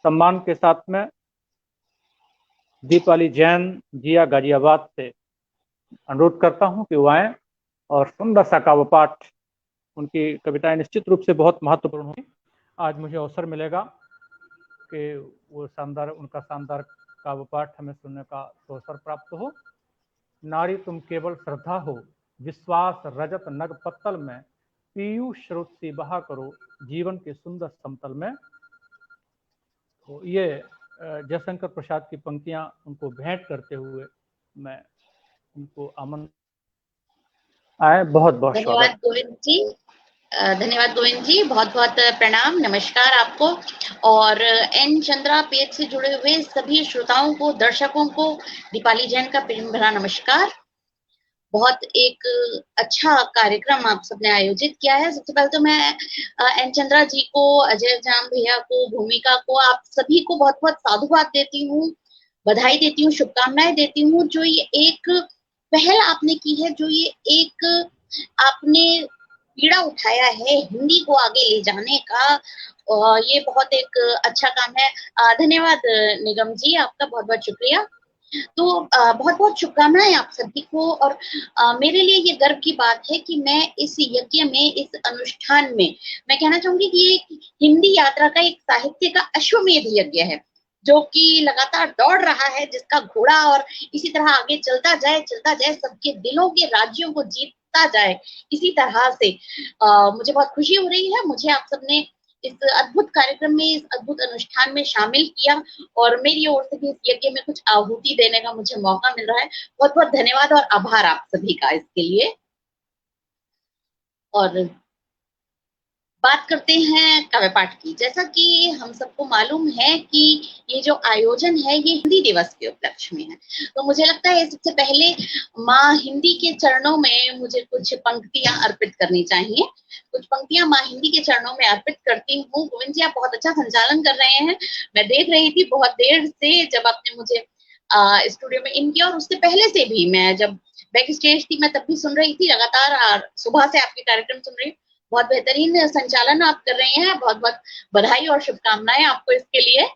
सम्मान के साथ में दीपाली जैन जिया गाजियाबाद से अनुरोध करता हूं कि वो आए और सुंदर सा काव्य पाठ, उनकी कविताएं निश्चित रूप से बहुत महत्वपूर्ण होंगी। आज मुझे अवसर मिलेगा कि वो उनका शानदार काव्य पाठ हमें सुनने का अवसर प्राप्त हो। नारी तुम केवल श्रद्धा हो, विश्वास रजत नग पत्तल में, पीयूष स्रोत सी बहा करो जीवन के सुंदर समतल में। तो ये जयशंकर प्रसाद की पंक्तियां उनको भेंट करते हुए मैं उनको आमंत्रण आए। बहुत बहुत धन्यवाद स्वागत। गोविंद जी। धन्यवाद गोविंद जी, बहुत बहुत प्रणाम, नमस्कार आपको और एन चंद्रा पेज से जुड़े हुए सभी श्रोताओं को, दर्शकों को दीपाली जैन का प्रेम भरा नमस्कार। बहुत एक अच्छा कार्यक्रम आप सबने आयोजित किया है। सबसे पहले तो मैं एन चंद्रा जी को, अजय जाम भैया को, भूमिका को, आप सभी को बहुत बहुत साधुवाद देती हूँ, बधाई देती हूँ, शुभकामनाएं देती हूँ। जो ये एक पहल आपने की है, जो ये एक आपने पीड़ा उठाया है हिंदी को आगे ले जाने का, ये बहुत एक अच्छा काम है। धन्यवाद निगम जी, आपका बहुत बहुत शुक्रिया। तो बहुत बहुत शुभकामनाएं आप सभी को। और मेरे लिए ये गर्व की बात है कि मैं इस यज्ञ में, इस अनुष्ठान में, मैं कहना चाहूंगी कि ये हिंदी यात्रा का एक साहित्य का अश्वमेध यज्ञ है, जो कि लगातार दौड़ रहा है, जिसका घोड़ा और इसी तरह आगे चलता जाए, सबके दिलों के राज्यों को जीतता जाए। इसी तरह से मुझे बहुत खुशी हो रही है, मुझे आप सबने इस अद्भुत कार्यक्रम में, इस अद्भुत अनुष्ठान में शामिल किया और मेरी ओर से भी इस यज्ञ में कुछ आहुति देने का मुझे मौका मिल रहा है। बहुत बहुत धन्यवाद और आभार आप सभी का इसके लिए। और बात करते हैं काव्य पाठ की। जैसा कि हम सबको मालूम है कि ये जो आयोजन है ये हिंदी दिवस के उपलक्ष्य में है, तो मुझे लगता है सबसे पहले माँ हिंदी के चरणों में मुझे कुछ पंक्तियां अर्पित करनी चाहिए। कुछ पंक्तियां माँ हिंदी के चरणों में अर्पित करती हूँ। गोविंद जी, आप बहुत अच्छा संचालन कर रहे हैं। मैं देख रही थी बहुत देर से, जब आपने मुझे स्टूडियो में इन किया, और उससे पहले से भी मैं जब बैक स्टेज थी मैं तब भी सुन रही थी लगातार, सुबह से आपके कार्यक्रम सुन रही हूँ। बहुत बेहतरीन संचालन आप कर रहे हैं, बहुत बहुत बधाई और शुभकामनाएं आपको इसके लिए।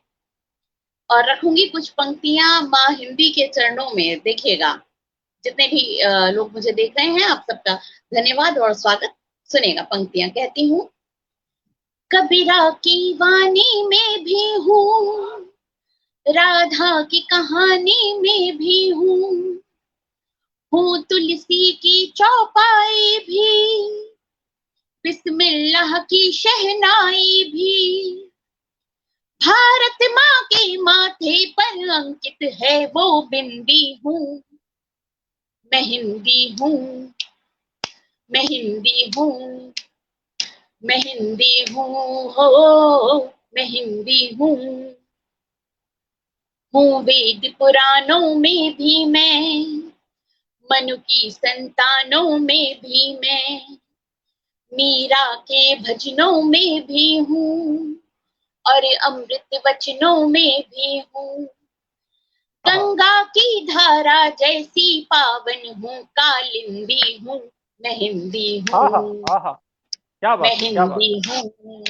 और रखूंगी कुछ पंक्तियां माँ हिंदी के चरणों में। देखिएगा, जितने भी लोग मुझे देख रहे हैं, आप सबका धन्यवाद और स्वागत। सुनेगा पंक्तियां, कहती हूँ। कबीरा की वाणी में भी हूँ, राधा की कहानी में भी हूँ तुलसी की चौपाई भी, बिस्मिल्लाह की शहनाई भी, भारत माँ के माथे पर अंकित है वो बिंदी हूँ। मैं हिंदी हूँ, मैं हिंदी हूँ, मैं हिंदी हूँ, हो मैं हिंदी हूँ। वेद पुराणों में भी मैं, मनु की संतानों में भी मैं, मीरा के भजनों में भी हूँ और अमृत वचनों में भी हूँ। गंगा की धारा जैसी पावन हूँ, कालिंदी हूँ, मैं हिंदी हूँ। क्या मैं बात है, क्या बात हिंदी है। हूँ,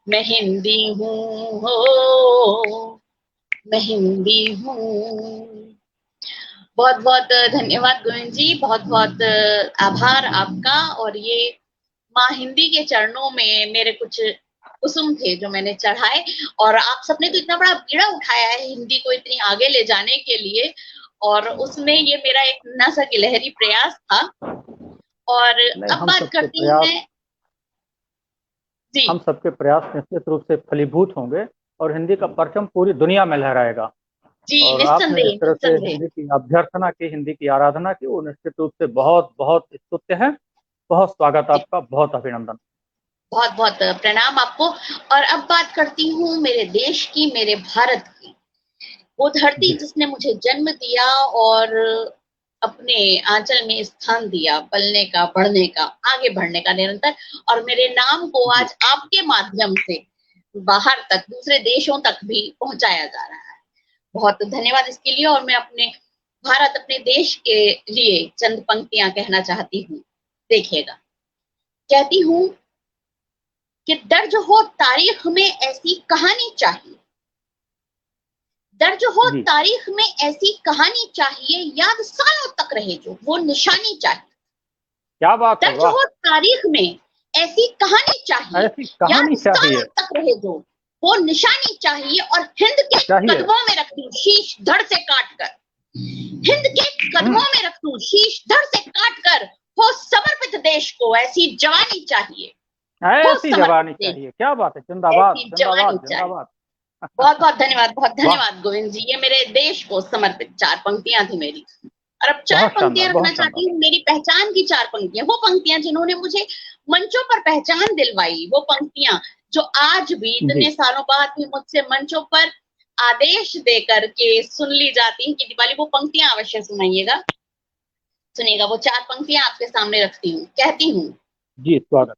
मैं हिंदी हूँ, हो मैं हिंदी हूँ। बहुत बहुत धन्यवाद गोविंद जी, बहुत बहुत आभार आपका। और ये माँ हिंदी के चरणों में मेरे कुछ कुसुम थे जो मैंने चढ़ाए, और आप सबने तो इतना बड़ा बीड़ा उठाया है हिंदी को इतनी आगे ले जाने के लिए, और उसमें ये मेरा एक नन्हा सा गिलहरी प्रयास था। और नहीं, अब बात करती हैं जी। हम सबके प्रयास निश्चित रूप से फलीभूत होंगे और हिंदी का परचम पूरी दुनिया में लहराएगा। जी, और आपने निस्संदेह जिस तरह से निस्संदेह। हिंदी की अभ्यर्थना की, हिंदी की आराधना की, वो निश्चित रूप से बहुत बहुत स्तुत्य है। बहुत स्वागत आपका, बहुत अभिनंदन। बहुत बहुत प्रणाम आपको। और अब बात करती हूँ मेरे देश की, मेरे भारत की, वो धरती जिसने मुझे जन्म दिया और अपने आंचल में स्थान दिया, पलने का, बढ़ने का, आगे बढ़ने का निरंतर, और मेरे नाम को आज आपके माध्यम से बाहर तक, दूसरे देशों तक भी पहुंचाया जा रहा है। बहुत धन्यवाद इसके लिए। और मैं अपने भारत, अपने देश के लिए चंद पंक्तियां कहना चाहती हूँ। देखिएगा, कहती हूँ कि दर्ज हो तारीख में ऐसी कहानी चाहिए, दर्ज हो जी तारीख में ऐसी कहानी चाहिए, याद सालों तक रहे जो वो निशानी चाहिए। क्या बात है, दर्ज वाह। हो तारीख में ऐसी कहानी चाहिए, ऐसी कहानी याद सालों चाहिए। तक रहे जो वो निशानी चाहिए, और हिंद के चाहिए। कदमों में रख दूं शीश धड़ से काट कर, हिंद के कदमों में रख दूं शीश धड़ से काट कर, हो समर्पित देश को ऐसी जवानी चाहिए, हो ऐसी समर्पित जवानी देश चाहिए, क्या बात है, जिंदाबाद ऐसी जवानी जिंदाबाद चाहिए। जिंदाबाद। बहुत बहुत धन्यवाद, बहुत वाह, धन्यवाद गोविंद जी। ये मेरे देश को समर्पित 4 पंक्तियां थी मेरी, और अब 4 बहुत शानदार, पंक्तियां रखना बहुत शानदार। चाहती हूँ। मेरी पहचान की 4 पंक्तियां, वो पंक्तियां जिन्होंने मुझे मंचों पर पहचान दिलवाई, वो पंक्तियां जो आज भी जी इतने सालों बाद भी मुझसे मंचों पर आदेश देकर के सुन ली जाती हैं कि दीपाली वो पंक्तियां अवश्य सुनाइएगा। सुनिएगा, वो 4 पंक्तियां आपके सामने रखती हूँ। कहती हूँ जी, स्वागत।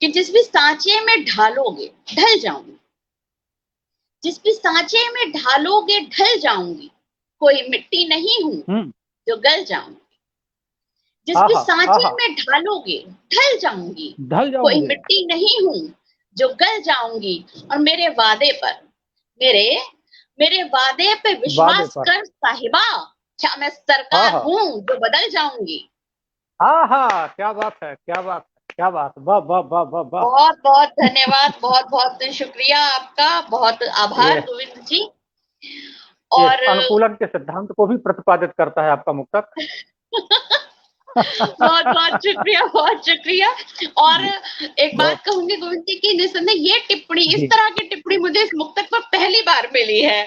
कि जिस भी सांचे में ढालोगे ढल जाऊंगी, जिस भी सांचे में ढालोगे ढल जाऊंगी, कोई मिट्टी नहीं हूं हम्म। जो गल जाऊंगी। जिस भी आहा सांचे आहा। में ढालोगे ढल जाऊंगी, ढल कोई जाऊंगे। मिट्टी नहीं हूं जो गल जाऊंगी। और मेरे वादे पर, मेरे मेरे वादे पे वादे विश्वास पर। कर साहिबा, क्या मैं सरकार आहा हूं जो बदल जाऊंगी। आहा, क्या बात है, क्या बात है, क्या बात, वाह वाह वाह वाह वाह। बहुत बहुत धन्यवाद, बहुत बहुत शुक्रिया आपका, बहुत आभार ये गोविंद जी। ये और अनुकूलन के सिद्धांत को भी प्रतिपादित करता है आपका मुक्तक। बहुत बहुत शुक्रिया, बहुत शुक्रिया। और एक बात बहुत। कहूंगी गोविंद जी की, निसंदेह ये टिप्पणी, इस जी। तरह की टिप्पणी मुझे इस मुक्तक पर पहली बार मिली है।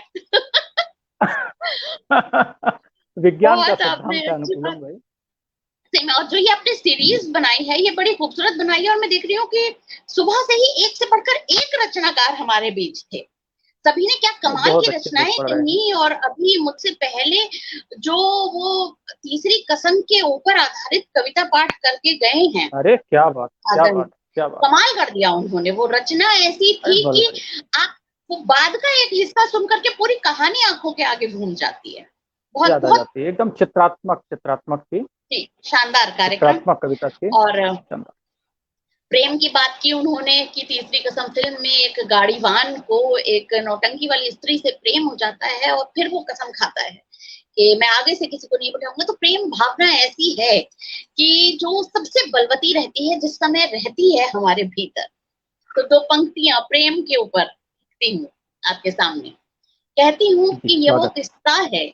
विज्ञान का बहुत आपने सिद्धांत है अच्छी अनुकूलन बात। भाई। और जो ये आपने सीरीज बनाई है, ये बड़ी खूबसूरत बनाई है, और मैं देख रही हूँ कि सुबह से ही एक से बढ़कर एक रचनाकार हमारे बीच थे। सभी ने क्या कमाल बहुत की अच्छे से रचनाएं पढ़ रहे हैं। कही। और अभी मुझसे पहले जो वो तीसरी कसम के ऊपर आधारित कविता पाठ करके गए हैं, अरे क्या बात, क्या आदम, बात, क्या बात। कमाल कर दिया उन्होंने। वो रचना ऐसी अरे थी बोल कि भाई। आप वो बाद का एक हिस्सा सुन करके पूरी कहानी आंखों के आगे घूम जाती है। बहुत याद आ बहुत जाती है, एकदम चित्रात्मक चित्रात्मक थी। ही शानदार कार्यक्रम। चित्रात्मक कविता थी। और चंदा। प्रेम की बात की उन्होंने कि तीसरी कसम फिल्म में एक गाड़ीवान को एक नौटंकी वाली स्त्री से प्रेम हो जाता है, और फिर वो कसम खाता है कि मैं आगे से किसी को नहीं बिठाऊंगा। तो प्रेम भावना ऐसी है कि जो सबसे बलवती रहती है जिस समय रहती है हमारे भीतर। तो 2 पंक्तियां प्रेम के ऊपर लिखती हूँ आपके सामने। कहती हूँ जी, कि ये वो स्वागत। किस्सा है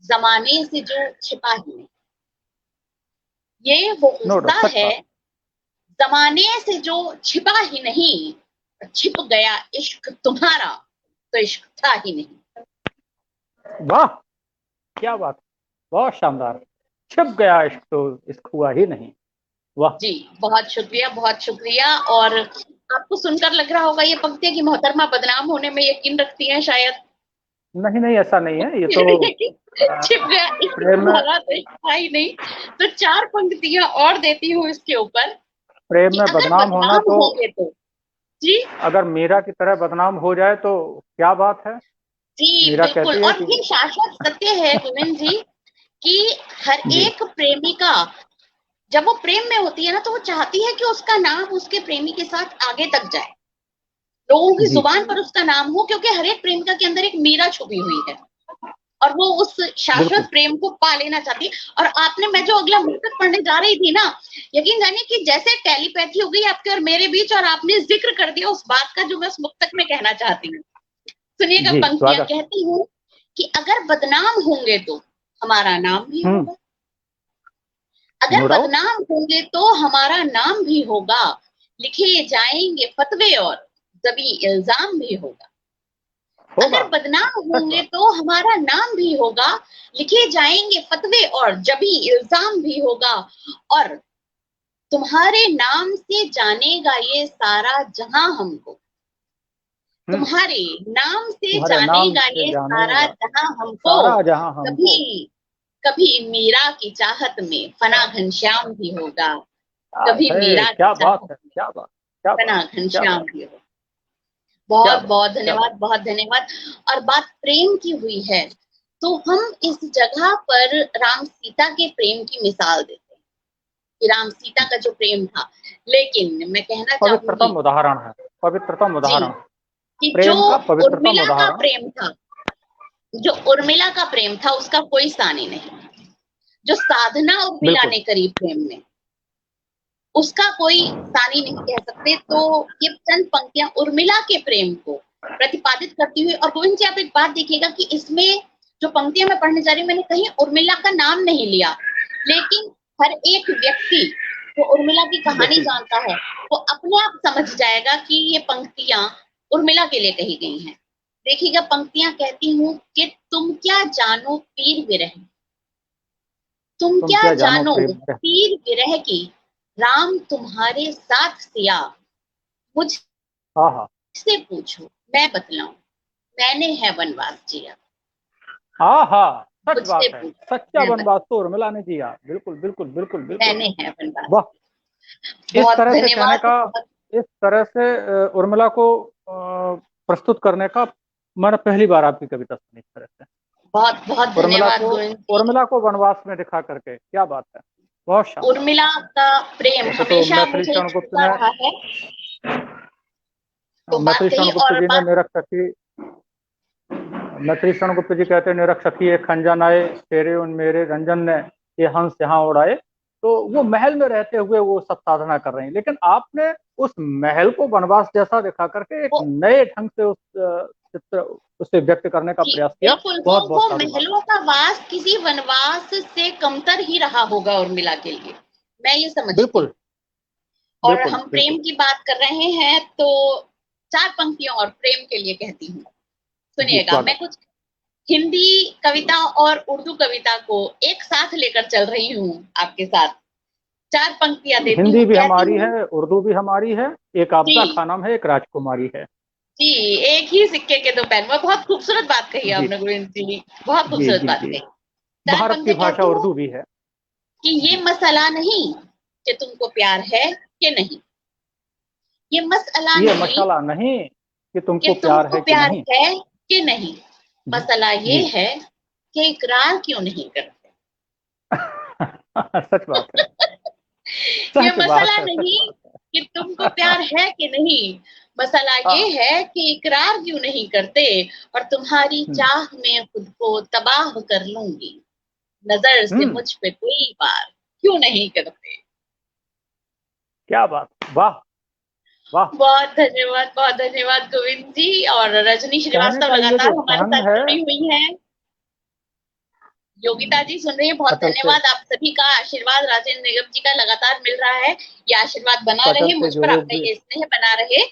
जमाने से जो छिपा ही नहीं, ये वो नो किस्सा डाउट, सच है बात। जमाने से जो छिपा ही नहीं, छिप गया इश्क तुम्हारा तो इश्क था ही नहीं। वाह, क्या बात, बहुत शानदार। छिप गया इश्क तो इश्क हुआ ही नहीं। वाह। जी, बहुत शुक्रिया, बहुत शुक्रिया। और आपको सुनकर लग रहा होगा ये पंक्तियां कि मोहतरमा बदनाम होने में यकीन रखती हैं शायद। नहीं नहीं, ऐसा नहीं है, ये तो छिप गया इश्क प्रेम में, तुम्हारा तो इश्क था ही नहीं। तो 4 पंक्तियां और देती हूँ इसके ऊपर प्रेम कि में अगर बदनाम होना बदनाम तो, होंगे तो। जी अगर मीरा की तरह बदनाम हो जाए तो क्या बात है। जी मीरा बिल्कुल। कहती है और कि ये शाश्वत सत्य है गोविंद जी कि हर जी एक प्रेमिका जब वो प्रेम में होती है ना, तो वो चाहती है कि उसका नाम उसके प्रेमी के साथ आगे तक जाए, लोगों की जी जुबान पर उसका नाम हो, क्योंकि हर एक प्रेमिका के अंदर एक मीरा छुपी हुई है, और वो उस शाश्वत बिल्कुल। प्रेम को पा लेना चाहती है। और आपने, मैं जो अगला मुक्तक पढ़ने जा रही थी ना, यकीन जानिए कि जैसे टेलीपैथी हो गई आपके और मेरे बीच, और आपने जिक्र कर दिया उस बात का जो मैं उस मुक्तक में कहना चाहती हूँ। सुनिएगा जी, पंक्तियां। स्वागत। कहती हूँ कि अगर बदनाम होंगे तो हमारा नाम भी हम्म। होगा, अगर नो डाउट। बदनाम होंगे तो हमारा नाम भी होगा, लिखे जाएंगे फतवे और जबी इल्जाम भी होगा। होगा। अगर बदनाम सच होंगे बात। तो हमारा नाम भी होगा, लिखे जाएंगे फतवे और जबी इल्जाम भी होगा। और तुम्हारे नाम से जानेगा ये सारा जहां हमको, हम्म। तुम्हारे नाम से तुम्हारे नाम जानेगा से ये सारा जानेगा जहां हमको। सारा जहां हमको। कभी कभी मीरा की चाहत में फना घनश्याम भी होगा, हाय कभी हाय, मीरा की क्या बात चाहत है, में क्या बात, क्या बात, फना क्या घनश्याम बात, भी होगा। क्या बहुत बात, बहुत क्या बात। धन्यवाद, बहुत धन्यवाद। और बात प्रेम की हुई है, तो हम इस जगह पर राम सीता के प्रेम की मिसाल देते हैं कि राम सीता का जो प्रेम था। लेकिन मैं कहना चाहूंगी, पवित्रतम उदाहरण है, पवित्रतम जी उदाहरण। कि जो प्रेम का पवित्रतम उर्मिला का उदाहरण। प्रेम था, जो उर्मिला का प्रेम था उसका कोई सानी नहीं। जो साधना उर्मिला बिल्कुल ने करी प्रेम में, उसका कोई सानी नहीं कह सकते। तो ये चंद पंक्तियां उर्मिला के प्रेम को प्रतिपादित करती हुई। और गोविंद जी, आप एक बात देखिएगा कि इसमें जो पंक्तियां मैं पढ़ने जा रही हूँ, मैंने कहीं उर्मिला का नाम नहीं लिया, लेकिन हर एक व्यक्ति जो उर्मिला की कहानी जानता है वो अपने आप समझ जाएगा कि ये पंक्तियां उर्मिला के लिए कही गई हैं। देखिएगा, पंक्तियां कहती हूँ कि तुम क्या जानो पीर विरह, तुम तुम क्या क्या जानो जानो प्रेम है। पीर विरह की, राम तुम्हारे साथ सिया, मुझसे हाँ हाँ पूछो मैं बतलाऊं, मैंने है वनवास जिया। हाँ हाँ, सच मुझसे बात है। पूछो सच्चा मैं वनवास तो उर्मिला ने जिया। बिल्कुल बिल्कुल बिल्कुल बिल्कुल। मैंने है वनवास। वाह, इस बहुत तरह से कहने धन्यवाद। का, बहुत इस तरह से उर्मिला को प्रस्तुत करने का मैंने पहली बार आपकी कविता सुनी इस तरह से। बहुत बहुत उर्मिला धन्यवाद को, गोविंद जी। उर्मिला को वनवास में दिखा करके, क्या बात है, बहुत शानदार। उर्मिला का प्रेम वैसे तो हमेशा मैथिली मुझे शरण गुप्त छूता ने, रहा है, तो बात मैथिली कही। शरण गुप्त और जी ने बात निरक्षकी, मैथिली शरण गुप्त जी कहते हैं, निरक्षकी एक खंजन आए, तेरे उन मेरे रंजन ने ये हंस यहाँ उड़ाए। तो वो महल में रहते हुए वो सब साधना कर रहे हैं, लेकिन आपने उस महल को वनवास जैसा दिखा करके एक वो नए ढंग से उस चित्र, उसे व्यक्त करने का जी प्रयास किया। बिल्कुल, बहुत बहुत वो साधुवाद। महलों का वास किसी वनवास से कमतर ही रहा होगा उर्मिला के लिए, मैं ये समझती हूँ। बिल्कुल और बिल्कुल हम बिल्कुल। प्रेम की बात कर रहे हैं तो चार पंक्तियों और प्रेम के लिए कहती हूँ, जी सुनिएगा। मैं स्वागत। कुछ हिंदी कविता और उर्दू कविता को एक साथ लेकर चल रही हूँ आपके साथ। चार पंक्तियां देती हिंदी हूँ, भी कहती हमारी हूँ। है, उर्दू भी हमारी है, एक जी आपदा खानम है, एक राजकुमारी है। जी, एक ही सिक्के के दो पहलू। बहुत खूबसूरत बात कही जी आपने गोविंद जी, बहुत जी खूबसूरत जी बात जी। कही। चार भारत की पंक्तियां भाषा कहती हूँ उर्दू भी है। कि ये जी, मसला नहीं कि तुमको प्यार है कि नहीं, ये मसला ये नहीं मसाला नहीं कि कि तुमको प्यार तुमको है कि प्यार नहीं। है कि नहीं, जी मसला ये जी। है कि इकरार क्यों नहीं करते। सच बात है, ये सच बात मसला है, सच नहीं बात कि तुमको प्यार है कि नहीं, मसला ये हाँ। है कि इकरार क्यों नहीं करते, और तुम्हारी हम्म चाह में खुद को तबाह कर लूंगी, नजर से हम्म, मुझ पे कोई वार क्यों नहीं करते। क्या बात, वाह वाह। बहुत धन्यवाद गोविंद जी। और रजनी कहने श्रीवास्तव का ये लगातार जो हमारे ढंग साथ है, जुड़ी हुई हैं। योगिता जी सुन रही है, बहुत पटल से, धन्यवाद। आप सभी का आशीर्वाद राजेंद्र निगम जी का लगातार मिल रहा है, ये आशीर्वाद बना पटल रहे से मुझ जो पर, लोग आपका भी, ये स्नेह बना रहे।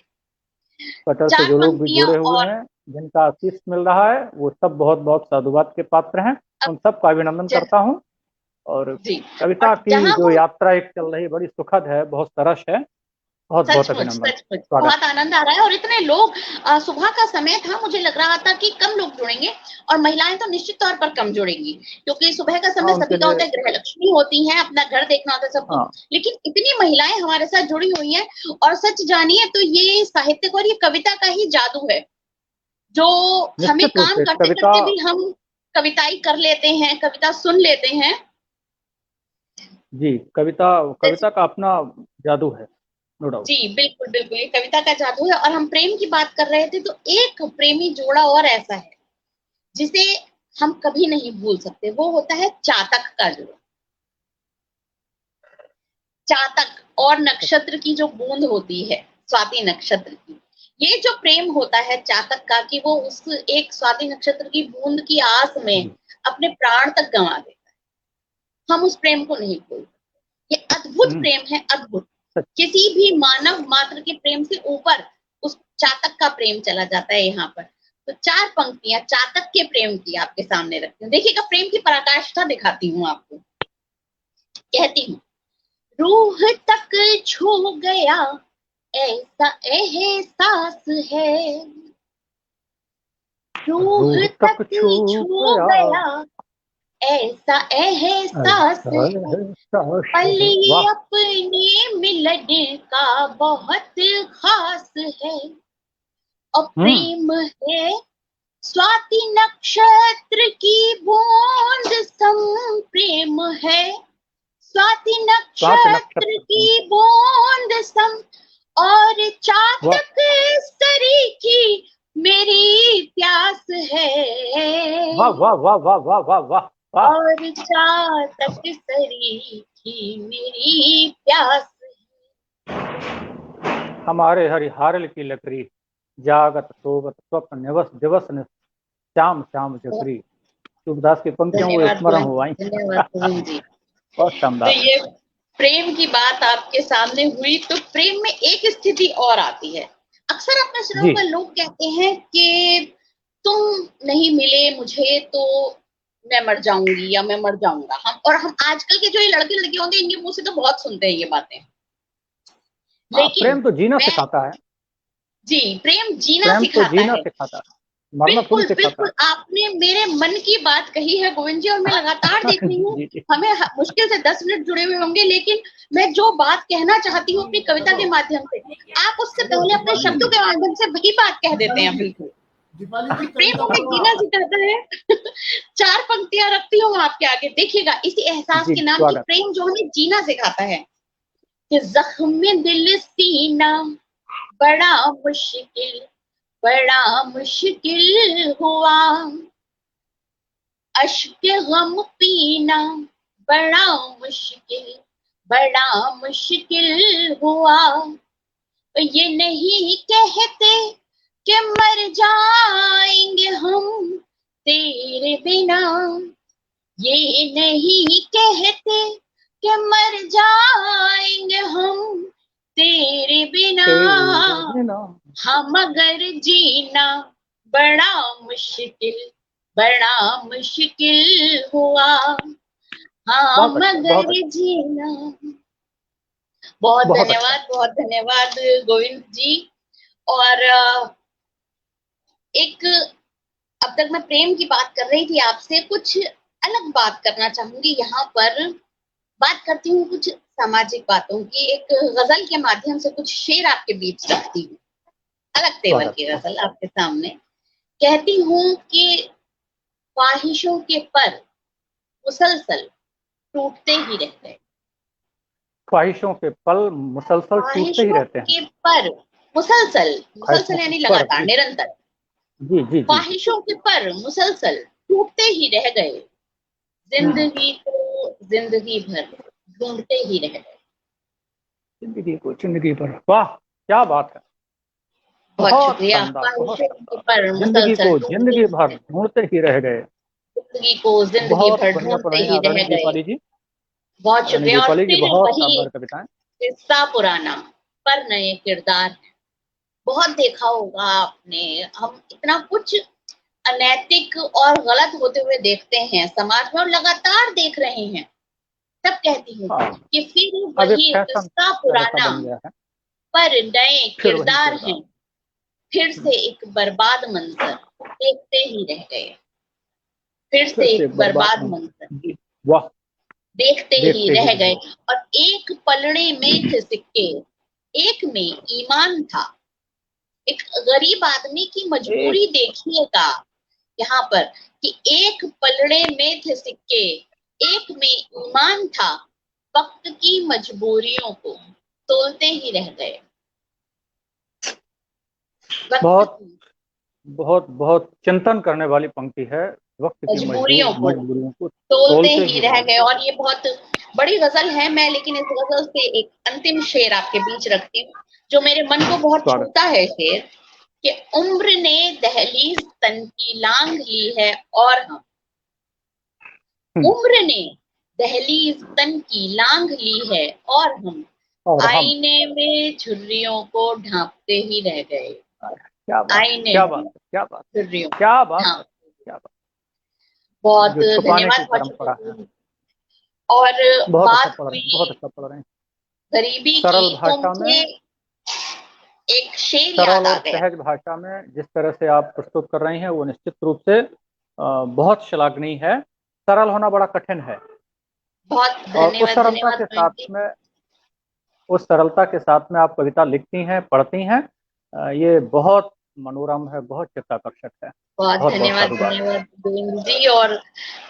पटल से चार जो लोग भी पंक्तियां जुड़े हुए और हैं, जिनका आशीष मिल रहा है, वो सब बहुत बहुत साधुवाद के पात्र हैं। अब उन सबका अभिनंदन जन, करता हूँ। और जी। और कविता की जहां जो हम, यात्रा एक चल रही, बड़ी सुखद है, बहुत सरस है। बहुत बहुत सचमुच अभिनंदन, सचमुच स्वागत। बहुत आनंद आ रहा है। और इतने लोग, सुबह का समय था, मुझे लग रहा था कि कम लोग जुड़ेंगे, और महिलाएं तो निश्चित तौर पर कम जुड़ेंगी, क्योंकि सुबह का हाँ समय उनके सभी का लिए, होता है, गृह लक्ष्मी होती हैं, अपना घर देखना होता है सबको। हाँ लेकिन इतनी महिलाएं हमारे साथ जुड़ी हुई हैं, और सच जानिए तो ये साहित्य और ये कविता का ही जादू है, जो हमें निश्चित रूप काम से करते कविता। करते भी हम कविताई कर लेते हैं, कविता सुन लेते हैं। जी, कविता, कविता का अपना जादू है, नो डाउट। जी बिल्कुल बिल्कुल, ये कविता का जादू है। और हम प्रेम की बात कर रहे थे, तो एक प्रेमी जोड़ा और ऐसा है जिसे हम कभी नहीं भूल सकते, वो होता है चातक का जोड़ा। चातक और नक्षत्र की जो बूंद होती है, स्वाति नक्षत्र की, ये जो प्रेम होता है चातक का, कि वो उस एक स्वाति नक्षत्र की बूंद की आस में जी, अपने प्राण तक गंवा देता है, हम उस प्रेम को नहीं भूल। ये अद्भुत हम्म, प्रेम है, अद्भुत। सच। किसी भी मानव मात्र के प्रेम से ऊपर उस चातक का प्रेम चला जाता है यहाँ पर। तो चार पंक्तियां चातक के प्रेम की आपके सामने रखती हूँ। देखिएगा, प्रेम की पराकाष्ठा दिखाती हूँ आपको। कहती हूँ, रूह तक छू गया ऐसा एहसास है, रूह रूह तक तक छू छू गया, गया ऐसा एहसास ऐसा है, एहसास पल है। ये वाह। अपने मिलन का बहुत खास है, और हम्म, प्रेम है स्वाति नक्षत्र की बूंद सम, प्रेम है स्वाति स्वाति नक्षत्र नक्षत्र। की बूंद सम, और वाह, चातक सरी की मेरी प्यास है, वाह वाह वाह वाह वाह वाह वाह वाह। और चातक सरी की मेरी प्यास। हमारे हरिहारल की लकड़ी, जागत सोवत स्वप्न निवस दिवस ने श्याम श्याम जकरी। सूरदास की पंक्तियों वो धन्यवाद स्मरण गोविंद, हुआ। धन्यवाद गोविंद जी। बहुत तो शानदार। ये प्रेम की बात आपके सामने हुई, तो प्रेम में एक स्थिति और आती है। अक्सर आपने सुना जी होगा, लोग कहते हैं कि तुम नहीं मिले मुझे तो मैं मर जाऊंगी या मैं मर जाऊंगा। हम आजकल के जो ये लड़के लड़कियां होते हैं, इनके मुंह से तो बहुत सुनते हैं ये बातें। हाँ, लेकिन प्रेम तो जीना मैं, सिखाता है। जी, प्रेम जीना प्रेम तो सिखाता जीना है। सिखाता है, मरना थोड़ी बिल्कुल सिखाता बिल्कुल, आपने मेरे मन की बात कही है गोविंद जी, और मैं लगातार है। देख रही हूँ। जी जी हमें मुश्किल से 10 मिनट जुड़े हुए होंगे, लेकिन मैं जो बात कहना चाहती हूँ अपनी कविता के माध्यम से, आप उससे पहले अपने जी शब्दों जी। के माध्यम से वही बात कह देते हैं। बिल्कुल, प्रेम हमें जीना सिखाता है। 4 पंक्तियां रखती हूँ आपके आगे, देखिएगा, इसी एहसास जी के नाम की स्वागत। प्रेम जो हमें जीना सिखाता है कि जख्म दिल सीना बड़ा मुश्किल, बड़ा मुश्किल हुआ, अश्क गम पीना बड़ा मुश्किल, बड़ा मुश्किल हुआ। ये नहीं कहते कि मर जाएंगे हम तेरे बिना, ये नहीं कहते कि मर जाएंगे हम तेरे बिना, तेरे बिना। हाँ मगर जीना बड़ा मुश्किल, बड़ा मुश्किल हुआ, हाँ बहुत अच्छा, बहुत मगर अच्छा, जीना। बहुत अच्छा। बहुत धन्यवाद गोविंद जी। और एक, अब तक मैं प्रेम की बात कर रही थी आपसे, कुछ अलग बात करना चाहूंगी यहाँ पर। बात करती हूँ कुछ सामाजिक बातों की, एक गजल के माध्यम से कुछ शेर आपके बीच रखती हूँ, अलग तेवर स्वागत। की गजल आपके सामने। कहती हूँ कि ख्वाहिशों के पर मुसलसल टूटते ही रह गए, ख्वाहिशों के पल मुसलसल टूटते ही ख्वाहिशों रहते हैं। के पर मुसलसल, ख्वाहिशों मुसलसल के यानी पर, लगातार, जी निरंतर। जी जी जी जी। ख्वाहिशों के पर मुसलसल टूटते ही रह गए, हम्म। जिंदगी को जिंदगी भर ढूंढते ही रह गए। जिंदगी को जिंदगी भर, वाह क्या बात है। बहुत बहुत शुक्रिया। शानदार, बहुत ख्वाहिशों के शानदार। पर जिंदगी मुसलसल को ढूंढते जिंदगी ही भर रह गए, ढूंढते ही रह गए। जिंदगी को जिंदगी बहुत भर बढ़िया पढ़ ढूंढते रहे हैं ही रह आदरणीय गए। दीपाली जी। बहुत आदरणीय शुक्रिया। और दीपाली जी, फिर बहुत वही शानदार कविताएं। किस्सा पुराना पर नए किरदार। बहुत देखा होगा आपने, हम इतना कुछ अनैतिक और गलत होते हुए देखते हैं समाज में, और लगातार देख रहे हैं। तब कहती हूँ हाँ, कि फिर अब एक वही फैशन किस्सा तरह का पुराना बन गया है। पर नए फिर वही किरदार किरदार। हैं, फिर से एक बर्बाद मंजर देखते ही रह गए, फिर फिर से से एक एक बर्बाद बर्बाद मन। मंजर जी वाह। देखते ही देखते ही रह रह गए। गए। और एक पलड़े में थे सिक्के, एक में ईमान था। एक गरीब आदमी की एक मजबूरी देखिएगा यहाँ पर, कि एक पलड़े में थे सिक्के, एक में ईमान था, वक्त की मजबूरियों को तोलते ही रह गए, वक्त बहुत की बहुत बहुत चिंतन करने वाली पंक्ति है। वक्त की मजबूरियों को मजबूरियों को तोलते तोलते ही ही रह रह गए। गए। और ये बहुत बड़ी गजल है, मैं लेकिन इस गजल से एक अंतिम शेर आपके बीच रखती हूँ, जो मेरे मन को बहुत स्वागत। छूता है। शेर कि उम्र ने दहलीज तन की लांग ली है, और हम, हम्म, उम्र ने दहलीज तन की लांग ली है, और हम और हम। आईने में झुर्रियों को ढांपते ही रह गए, क्या बात है, आईने क्या बात में है, क्या बात है, झुर्रियों क्या बात है, ढांप। क्या बात। बहुत जो छुपाने की धन्यवाद, बहुत परंपरा है। शुक्रिया। और बहुत अच्छा बात पढ़ रहे हैं, बहुत हुई अच्छा पढ़ रहे हैं। गरीबी की, सरल तो भाषा मुझे में, एक शेर सरल याद आ और गया। सहज भाषा में जिस तरह से आप प्रस्तुत कर रही हैं वो निश्चित रूप से बहुत श्लाघनीय है। सरल होना बड़ा कठिन है। बहुत और उस धन्यवाद, सरलता धन्यवाद के साथ बहन जी। में, उस सरलता के साथ में आप कविता लिखती हैं, पढ़ती हैं, ये बहुत मनोरम है, बहुत चित्ताकर्षक है। बहुत बहुत बहुत धन्यवाद, साधुवाद। धन्यवाद गोविंद जी। और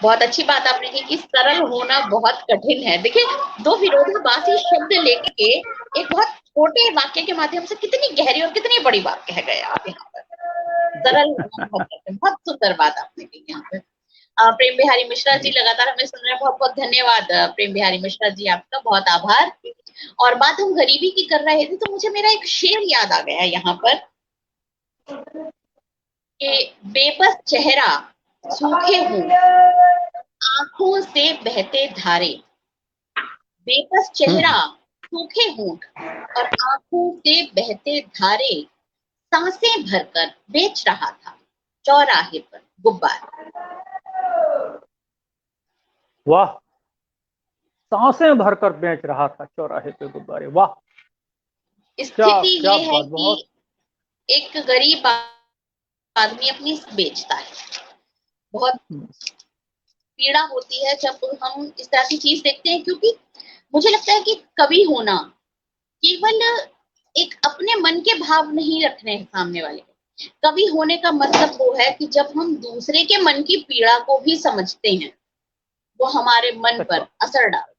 बहुत अच्छी बात आपने की कि सरल होना बहुत कठिन है। देखिए, दो विरोधाभासी शब्द लेके एक बहुत छोटे वाक्य के माध्यम से कितनी गहरी और कितनी बड़ी बात कह गए आप यहाँ पर। सरल अनुभव करते हैं। बहुत सुंदर बात आपने कही यहाँ पे। प्रेम बिहारी मिश्रा जी लगातार हमें सुन रहे हैं, बहुत बहुत धन्यवाद प्रेम बिहारी मिश्रा जी, आपका बहुत आभार। और बात हम गरीबी की कर रहे थे तो मुझे मेरा एक शेर याद आ गया यहाँ पर कि बेबस चेहरा, सूखे होंठ, आंखों से बहते धारे। बेबस चेहरा, सूखे होंठ और आंखों से बहते धारे, सांसें भरकर बेच रहा था चौराहे पर गुब्बारे। वाह, सांसें भरकर बेच रहा था चौराहे पे गुब्बारे। वाह, स्थिति क्या ये है बात, बहुत। कि एक गरीब आदमी अपनी बेचता है। बहुत पीड़ा होती है जब हम इस तरह की चीज देखते हैं, क्योंकि मुझे लगता है कि कवि होना केवल एक अपने मन के भाव नहीं रखने हैं सामने वाले को। कवि होने का मतलब वो है कि जब हम दूसरे के मन की पीड़ा को भी समझते हैं, वो हमारे मन पर असर डालता है।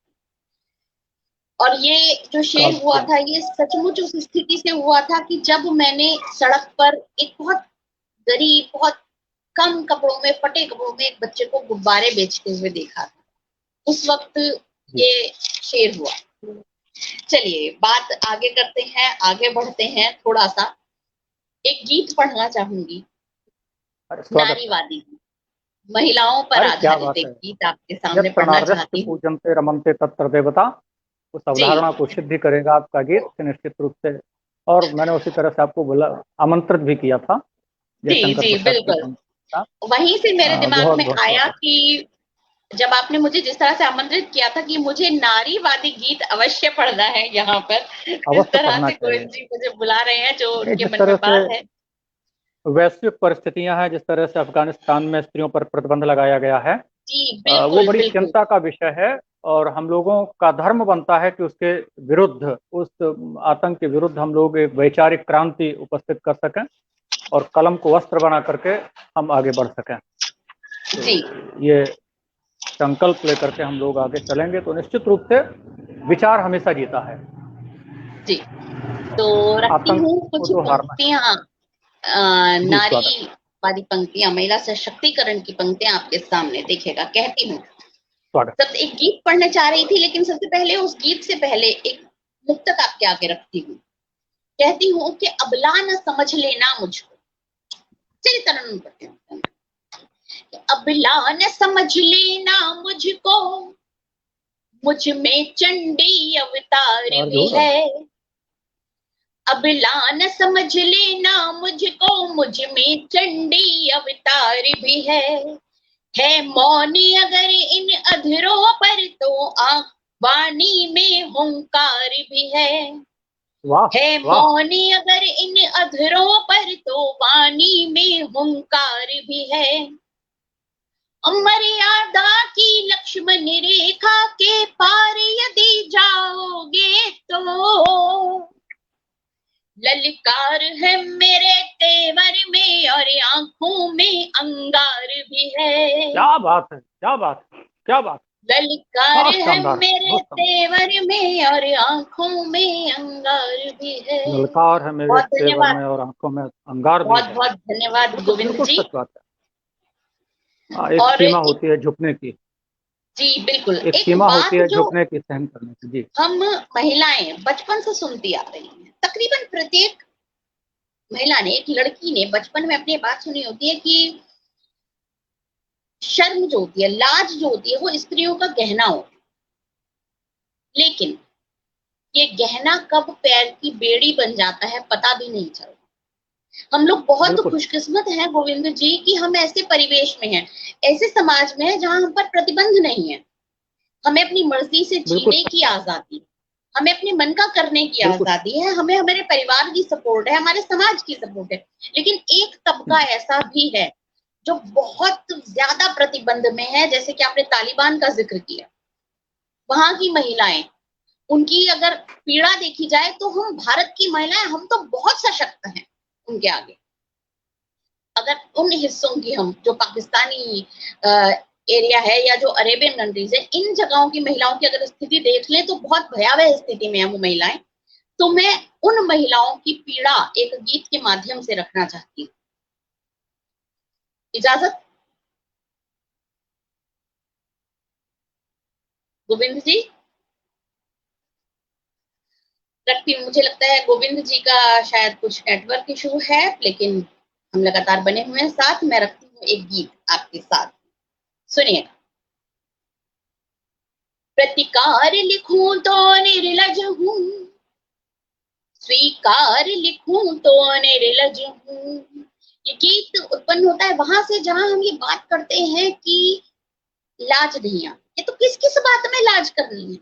और ये जो शेर हुआ था, ये सचमुच उस स्थिति से हुआ था कि जब मैंने सड़क पर एक बहुत गरीब, बहुत कम कपड़ों में, फटे कपड़ों में एक बच्चे को गुब्बारे बेचते हुए देखा था, उस वक्त ये शेर हुआ। चलिए बात आगे करते हैं, आगे बढ़ते हैं थोड़ा सा। एक गीत पढ़ना चाहूंगी, नारीवादी, महिलाओं पर आधारित एक गीत आपके सामने पढ़ना चाहती हूँ। पूजन्ते रमन्ते तत्र देवता, उस अवधारणा को सिद्ध करेगा आपका गीत निश्चित रूप से। और मैंने उसी तरह से आपको बोला, आमंत्रित भी किया था। जी जी बिल्कुल, वहीं से मेरे दिमाग में आया कि जब आपने मुझे जिस तरह से आमंत्रित किया था कि मुझे नारीवादी गीत अवश्य पढ़ना है यहाँ पर, इस तरह से गोविंद जी मुझे बुला रहे हैं, जो उनके मन में बात है। वैश्विक परिस्थितियां हैं, जिस तरह से अफगानिस्तान में स्त्रियों पर प्रतिबंध लगाया गया है, वो बड़ी चिंता का विषय है। और हम लोगों का धर्म बनता है कि उसके विरुद्ध, उस आतंक के विरुद्ध हम लोग एक वैचारिक क्रांति उपस्थित कर सकें और कलम को अस्त्र बना करके हम आगे बढ़ सकें। तो ये संकल्प लेकर के हम लोग आगे चलेंगे तो निश्चित रूप से विचार हमेशा जीता है। जी, तो रखती हूँ कुछ पंक्तियां, नारीवादी पंक्तियां, महिला सशक्तिकरण की पंक्तियां आपके सामने, देखिएगा। कहती हूँ, सब एक गीत पढ़ने चाह रही थी, लेकिन सबसे पहले उस गीत से पहले एक मुक्तक आपके आगे रखती हूँ। कहती हूँ कि अबला न समझ लेना मुझको, चलिए तरन्नुम करते हैं। अबला न समझ लेना मुझको, मुझ में चंडी अवतार भी है। अबला न समझ लेना मुझको, मुझ में चंडी अवतार भी है मौनी अगर इन अधरों पर तो आंख वाणी में हुंकार भी है मौनी अगर इन अधरों पर तो वाणी में हुंकार भी है। मर्यादा की लक्ष्मण रेखा के पार यदि जाओगे तो ललकार है मेरे तेवर में और आंखों में अंगार भी है। क्या बात है, क्या बात, क्या बात। ललकार है मेरे तेवर में और आंखों में अंगार भी है। ललकार है मेरे तेवर में और आंखों में अंगार भी है। बहुत बहुत धन्यवाद गोविंद जी। एक सीमा होती है झुकने की। जी बिल्कुल, एक सीमा होती है झुकने की, सहन करने की। जी, हम महिलाएं बचपन से सुनती आ रही हैं, तकरीबन प्रत्येक महिला ने, एक लड़की ने बचपन में अपनी बात सुनी होती है कि शर्म जो होती है, लाज जो होती है, वो स्त्रियों का गहना होता है। लेकिन ये गहना कब पैर की बेड़ी बन जाता है पता भी नहीं चलता। हम लोग बहुत खुशकिस्मत हैं गोविंद जी कि हम ऐसे परिवेश में हैं, ऐसे समाज में हैं जहां हम पर प्रतिबंध नहीं है। हमें अपनी मर्जी से जीने की आजादी, हमें अपने मन का करने की आजादी है, हमें हमारे परिवार की सपोर्ट है, हमारे समाज की सपोर्ट है। लेकिन एक तबका ऐसा भी है जो बहुत ज्यादा प्रतिबंध में है, जैसे कि आपने तालिबान का जिक्र किया। वहां की महिलाएं, उनकी अगर पीड़ा देखी जाए तो हम भारत की महिलाएं, हम तो बहुत सशक्त हैं उनके आगे। अगर उन हिस्सों की, हम जो पाकिस्तानी एरिया है या जो अरेबियन कंट्रीज है, इन जगहों की महिलाओं की अगर स्थिति देख लें तो बहुत भयावह स्थिति में है वो महिलाएं। तो मैं उन महिलाओं की पीड़ा एक गीत के माध्यम से रखना चाहती हूँ। इजाजत गोविंद जी रखती हूँ। मुझे लगता है गोविंद जी का शायद कुछ नेटवर्क इशू है, लेकिन हम लगातार बने हुए हैं साथ। मैं रखती हूँ एक गीत आपके साथ, सुनिएगा। प्रतिकार लिखूं तो निर्लज हूँ, स्वीकार लिखूं तो निर्लज हूँ। ये गीत उत्पन्न होता है वहां से जहां हम ये बात करते हैं कि लाज नहीं आती। ये तो किस किस बात में लाज करनी है,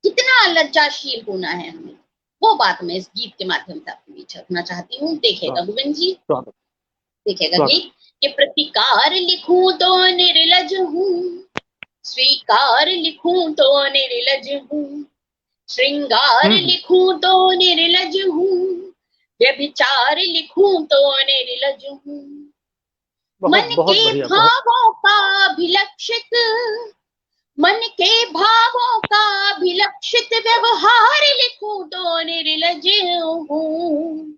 कितना लज्जाशील होना है हमें, वो बात मैं इस गीत के माध्यम से आपके बीच रखना चाहती हूँ। देखिएगा गोविंद जी, देखिएगा गीत कि प्रतिकार लिखूं तो निर्लज हूँ, स्वीकार लिखूं तो निर्लज हूँ, श्रृंगार लिखूं तो निर्लज हूँ, व्यभिचार लिखूं तो निर्लज हूँ। मन के भावों का अभिलक्षित, मन के भावों का अभिलक्षित व्यवहार लिखूं तो निर्लज हूँ,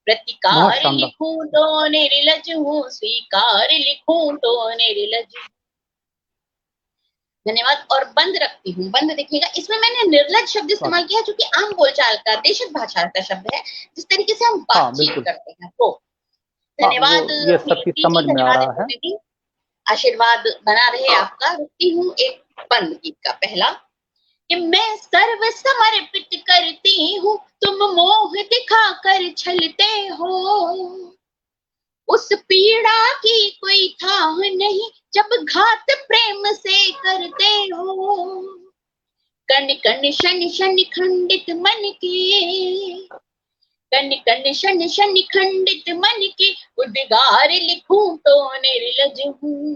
प्रतिकार लिखूं तो निर्लज हूँ, स्वीकार लिखूं तो निर्लज। धन्यवाद। और बंद रखती हूँ। बंद देखिएगा, इसमें मैंने निर्लज शब्द इस्तेमाल किया जो कि आम बोलचाल का देशज भाषा का शब्द है, जिस तरीके से हम बातचीत करते हैं। तो धन्यवाद ये सबकी समझ में आ रहा है। दीदी, आशीर्वाद बना रहे आपका। रुकती हूँ एक बंद गीत का पहला कि मैं सर्व समर्पित करती हूँ, तुम मोह दिखा कर छलते हो, उस पीड़ा की कोई था नहीं जब घात प्रेम से करते हो, कण कण शन शन खंडित मन के, कण कण शन शन खंडित मन के, उद्गार लिखूं तो निर्लज हूँ,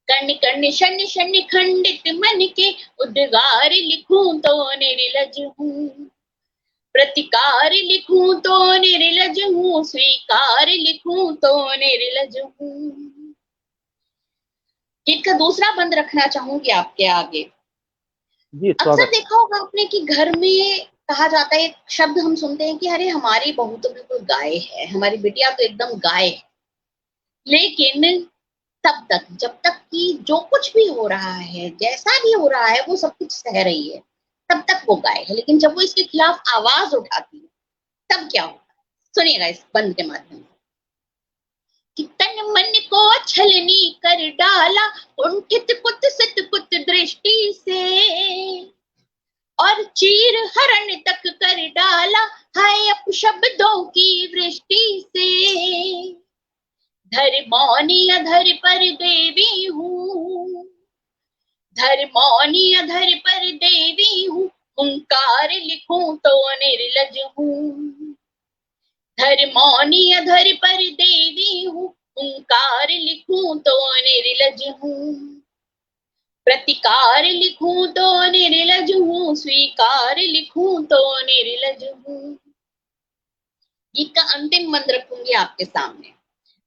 कण कण शन शन खंडित मन के, उद्गार लिखूं तो निर्लज हूँ, प्रतिकार लिखूं तो निर्लज हूँ, स्वीकार लिखूं तो निर्लज हूँ। गीत का दूसरा बंद रखना चाहूंगी आपके आगे। अक्सर देखा होगा आपने कि घर में कहा जाता है, एक शब्द हम सुनते हैं कि अरे हमारी बहू तो बिल्कुल गाय है, हमारी बिटिया तो एकदम गाय है। लेकिन तब तक, जब तक कि जो कुछ भी हो रहा है, जैसा भी हो रहा है, वो सब कुछ सह रही है, तब तक वो गाय है। लेकिन जब वो इसके खिलाफ आवाज उठाती है, तब क्या होता है? सुनिएगा इस बंद के माध्यम से कि तन मन को छलनी कर डाला, कुंठित कुत सतपुत दृष्टि से, और चीर हरण तक कर डाला, हाय अपशब्दों की वृष्टि से, धर मौनी अधर पर देवी हूँ, धर मौनी अधर पर देवी हूँ, हुंकार लिखूं तो निर्लज हूँ, धर मौनी अधर पर देवी हूँ, हुंकार लिखूं तो निर्लज हूँ, प्रतिकार लिखूं तो निर्लज हूँ, स्वीकार लिखूं तो निर्लज हूँ। गीत का अंतिम मंत्र रखूंगी आपके सामने,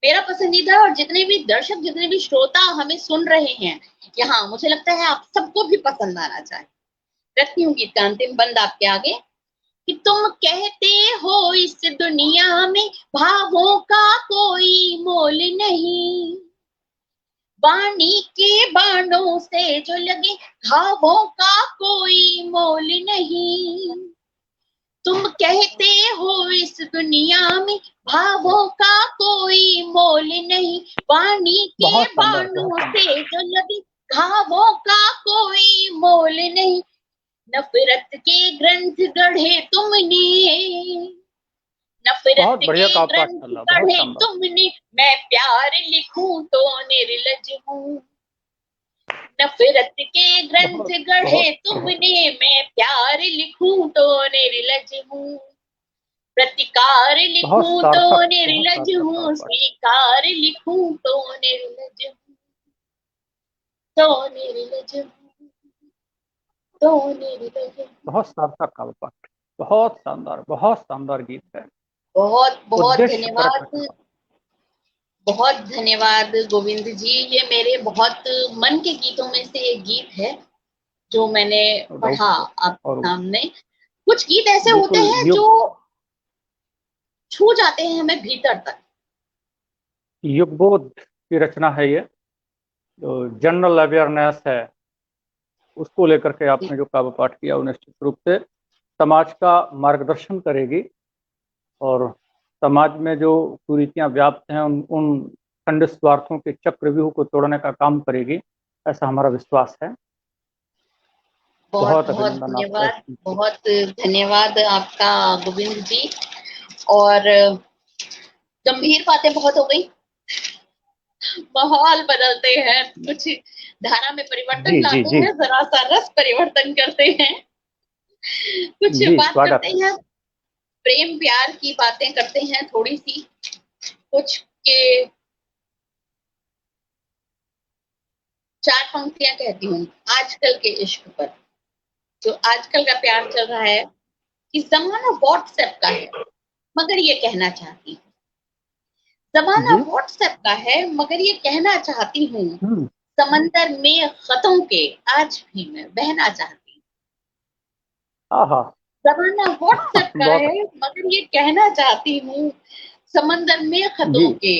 मेरा पसंदीदा, और जितने भी दर्शक, जितने भी श्रोता हमें सुन रहे हैं यहाँ, मुझे लगता है आप सबको भी पसंद आना चाहिए। रखती हूँ गीत का अंतिम बंद आपके आगे कि तुम कहते हो इस दुनिया में भावों का कोई मोल नहीं, वाणी के बाणों से जो लगे घावों का कोई मोल नहीं, तुम कहते हो इस दुनिया में भावों का कोई मोल नहीं, वाणी के बाणों से जो लगे घावों का कोई मोल नहीं, नफरत के ग्रंथ गढ़े तुमने, नफरत के ग्रंथ गढ़े तुमने, मैं प्यार लिखूं तो निर्लज हूँ, नफरत के ग्रंथ गढ़े तुमने, मैं प्यार लिखूं तो निर्लज हूँ, प्रतिकार लिखूं तो निर्लज हूँ, स्वीकार लिखूं तो निर्लज हूँ, तो निर्लज हूँ, तो निर्लज हूँ। बहुत सार्थक काव्यपाठ, बहुत शानदार गीत है। बहुत बहुत धन्यवाद, बहुत धन्यवाद गोविंद जी। ये मेरे बहुत मन के गीतों में से एक गीत है जो मैंने पढ़ा आपके सामने। कुछ गीत ऐसे होते हैं जो छू जाते हैं हमें भीतर तक, युगबोध की रचना है ये, जो जनरल अवेयरनेस है उसको लेकर के आपने जो काव्य पाठ किया वो निश्चित रूप से समाज का मार्गदर्शन करेगी और समाज में जो कुरीतियां व्याप्त हैं उन खंड स्वार्थों के चक्रव्यूह को तोड़ने का काम करेगी, ऐसा हमारा विश्वास है। बहुत बहुत बहुत अभिनंदन आपका इस धन्यवाद, चीज के लिए। बहुत धन्यवाद आपका गोविंद जी। और गंभीर बातें बहुत हो गई, माहौल बदलते हैं, कुछ धारा में परिवर्तन जी जी लाते जी हैं, जरा सा रस परिवर्तन करते हैं, कुछ जी, बात स्वागत करते है। हैं, प्रेम प्यार की बातें करते हैं थोड़ी सी, कुछ के 4 पंक्तियां कहती हूँ आजकल के इश्क पर। जो आजकल का प्यार चल रहा है कि जमाना व्हाट्सएप का है, मगर ये कहना चाहती हूँ, जमाना जी। व्हाट्सएप का है मगर ये कहना चाहती हूँ, हम्म। समंदर में खतों के आज भी मैं बहना चाहती हूँ। आहा। जमाना व्हाट्सएप का बहुत। है मगर ये कहना चाहती हूँ, समंदर में जी। खतों के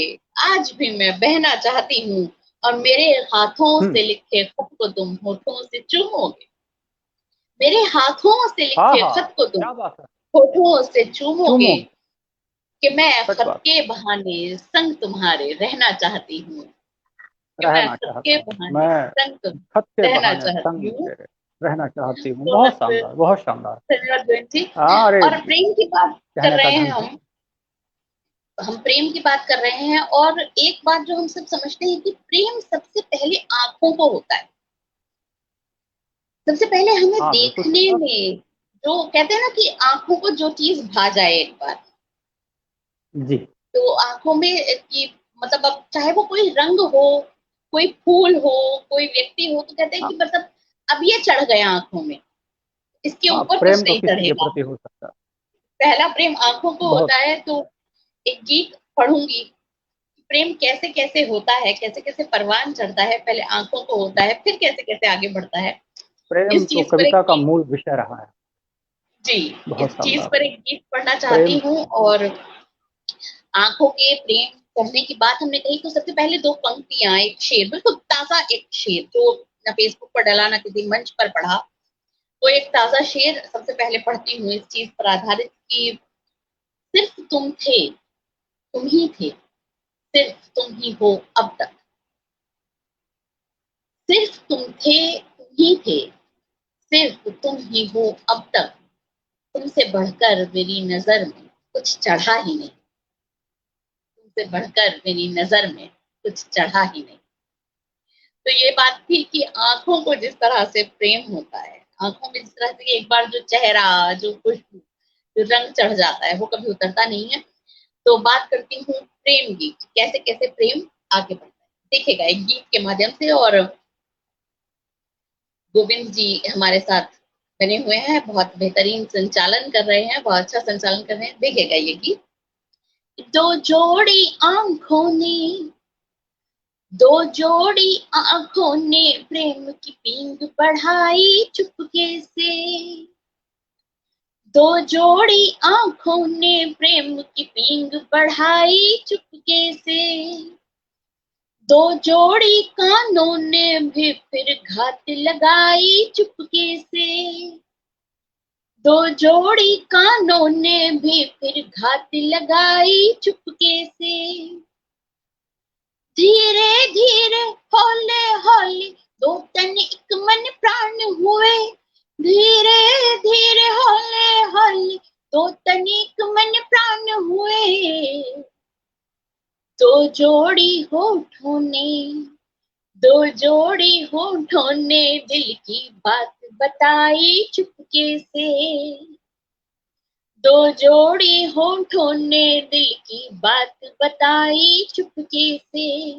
आज भी मैं बहना चाहती हूँ, और मेरे हाथों हम्म। से लिखे खत को तुम होठों से चूमोगे, मेरे हाथों से लिखे आहा, खत को तुम क्या बात है। होठों से चूमोगे, चूमो। कि मैं सच खत बात। के बहाने संग तुम्हारे रहना चाहती हूँ, कि मैं रहना खत चाहता के हूँ बहाने मैं, संग तुम खत के रहना बहाने चाहती संग हूँ। तेरे रहना चाहती हूँ। बहुत बहुत शानदार, बहुत शानदार। धन्यवाद बहन जी। हाँ, अरे और प्रेम की बात कर कहने का रहे हैं ढंग है। हम प्रेम की बात कर रहे हैं, और एक बात जो हम सब समझते हैं कि प्रेम सबसे पहले आंखों को होता है, सबसे पहले हमें हाँ बिल्कुल देखने सही बात। में, जो कहते हैं ना कि आंखों को जो चीज भा जाए एक बार, जी। तो आंखों में कि मतलब अब चाहे वो कोई रंग हो, कोई फूल हो, कोई व्यक्ति हो, तो कहते हैं हाँ कि मतलब अब ये चढ़ गया आंखों में, इसके हाँ, ऊपर कुछ प्रेम तो नहीं किसी के चढ़ेगा। प्रति हो सकता पहला प्रेम आंखों को है। बहुत। होता है। तो एक गीत पढ़ूंगी, प्रेम कैसे कैसे होता है, कैसे कैसे परवान चढ़ता है, पहले आंखों को होता है, फिर कैसे कैसे आगे बढ़ता है। प्रेम इस तो चीज पर एक कविता का गीत, मूल विषय रहा है। जी, बहुत इस चीज शानदार। पर एक गीत पढ़ना चाहती प्रेम। हूँ। और आंखों के प्रेम करने की बात हमने कही, तो सबसे पहले 2 पंक्तियां, एक शेर, बिल्कुल ताजा एक शेर, जो ना फेसबुक पर डला ना किसी मंच पर पढ़ा, तो एक ताजा शेर सबसे पहले पढ़ती हूँ इस चीज पर आधारित कि सिर्फ तुम थे, तुम ही थे, सिर्फ तुम ही हो अब तक, सिर्फ तुम थे, तुम ही थे, सिर्फ तुम ही हो अब तक, तुमसे बढ़कर मेरी नजर में कुछ चढ़ा ही नहीं, तुमसे बढ़कर मेरी नजर में कुछ चढ़ा ही नहीं। तो ये बात थी कि आंखों को जिस तरह से प्रेम होता है, आंखों में जिस तरह से एक बार जो चेहरा, जो खुशबू, जो रंग चढ़ जाता है, वो कभी उतरता नहीं है। तो बात करती हूँ प्रेम की, कैसे कैसे प्रेम आगे बढ़ता है, देखिएगा एक गीत के माध्यम से। और गोविंद जी हमारे साथ बने हुए हैं, बहुत बेहतरीन संचालन कर रहे हैं, बहुत अच्छा संचालन कर रहे हैं, देखिएगा ये गीत। दो जोड़ी आंखों ने, दो जोड़ी आंखों ने प्रेम की पींग बढ़ाई चुपके से, दो जोड़ी आंखों ने प्रेम की पींग बढ़ाई चुपके से, दो जोड़ी कानों ने भी फिर घात लगाई चुपके से, दो जोड़ी कानों ने भी फिर घात लगाई चुपके से, धीरे धीरे हौले हौले दो तन एक मन प्राण हुए, धीरे धीरे हौले हौले दो तन एक मन प्राण हुए, दो जोड़ी होठों ने, दो जोड़ी होठों ने दिल की बात बताई चुपके से, दो जोड़ी होठों ने दिल की बात बताई चुपके से,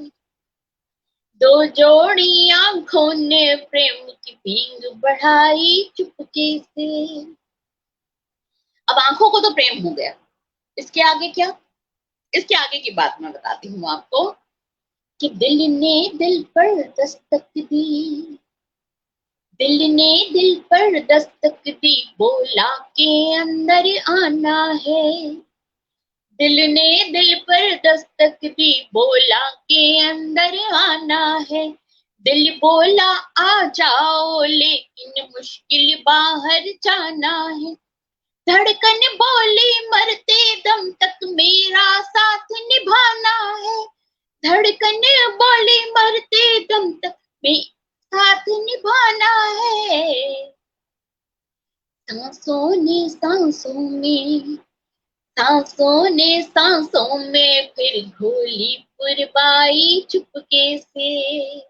दो जोड़ी आंखों ने प्रेम की पींग बढ़ाई चुपके से। अब आंखों को तो प्रेम हो गया, इसके आगे क्या, इसके आगे की बात मैं बताती हूँ आपको कि दिल ने दिल पर दस्तक दी, दिल ने दिल पर दस्तक दी, बोला के अंदर आना है, दिल ने दिल पर दस्तक दी, बोला के अंदर आना है। दिल बोला आ जाओ, लेकिन मुश्किल बाहर जाना है। धड़कन बोली मरते दम तक मेरा साथ निभाना है। धड़कन बोली मरते दम तक में साथ निभाना है। सांसों ने सांसों में, सांसों ने सांसों में फिर घोली पुरवाई चुपके से।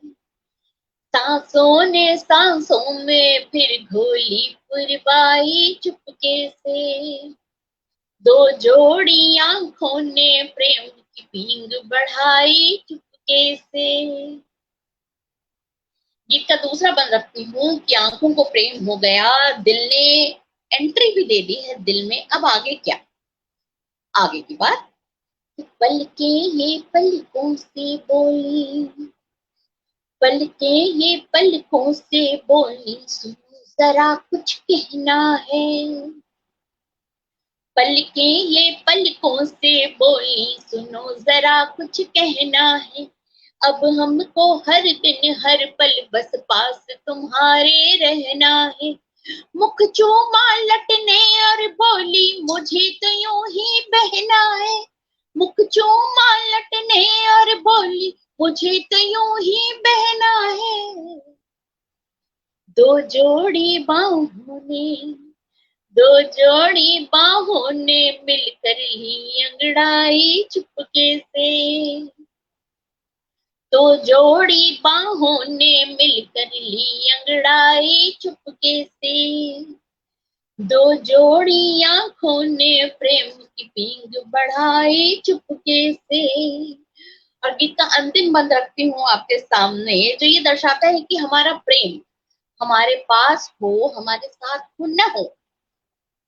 सांसों ने सांसों में फिर घोली पुरवाई चुपके से। दो जोड़ी आंखों ने प्रेम की पींग बढ़ाई चुपके से। गीत का दूसरा बंद रखती हूँ कि आंखों को प्रेम हो गया, दिल ने एंट्री भी दे दी है दिल में, अब आगे क्या? आगे की बात, पलके ये पलकों से बोली, पलके ये पलकों से बोली, सुनो जरा कुछ कहना है। पलके ये पलकों से बोली, सुनो जरा कुछ कहना है। अब हमको हर दिन हर पल बस पास तुम्हारे रहना है। मुख चूमा लटने और बोली, मुझे तो यूं ही बहना है। मुख चूमा लटने और बोली, मुझे तो यूं ही बहना है। दो जोड़ी बाहों ने, दो जोड़ी बाहों ने मिलकर ली अंगड़ाई चुपके से। दो जोड़ी बाहों ने मिलकर ली अंगड़ाई चुपके से। दो जोड़ी आंखों ने प्रेम की पींग बढ़ाई चुपके से। और गीत का अंतिम बंद रखती हूँ आपके सामने, जो ये दर्शाता है कि हमारा प्रेम हमारे पास हो, हमारे साथ हो न हो,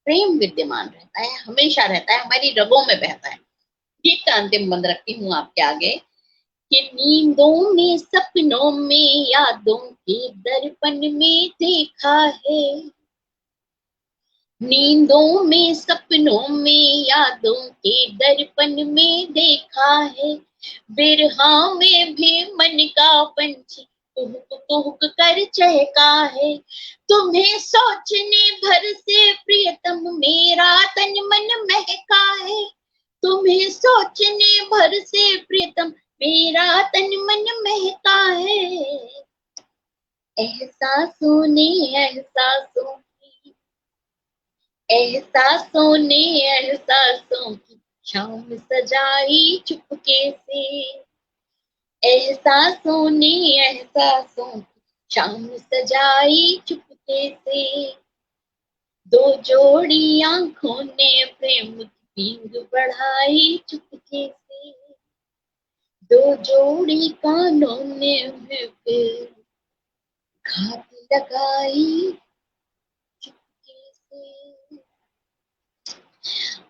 प्रेम विद्यमान रहता है, हमेशा रहता है, हमारी रगों में बहता है। गीत का अंतिम बंद रखती हूँ आपके आगे कि नींदों में, सपनों में, यादों के दर्पण में देखा है। नींदों में, सपनों में, यादों के दर्पण में देखा है। बिरहा में भी मन का पंछी कुहुक कुहुक कर चहका है। तुम्हें सोचने भर से प्रियतम मेरा तन मन महका है। तुम्हें सोचने भर से प्रियतम मेरा तन मन महका है। एहसासों ने एहसासों की, एहसासों ने एहसासों की शाम सजाई चुपके से। एहसासों ने एहसासों की शाम सजाई चुपके से। दो जोड़ी आंखों ने प्रेम की पींग बढ़ाई चुपके से। दो जोड़ी कानों ने फिर घात लगाई चुपके से।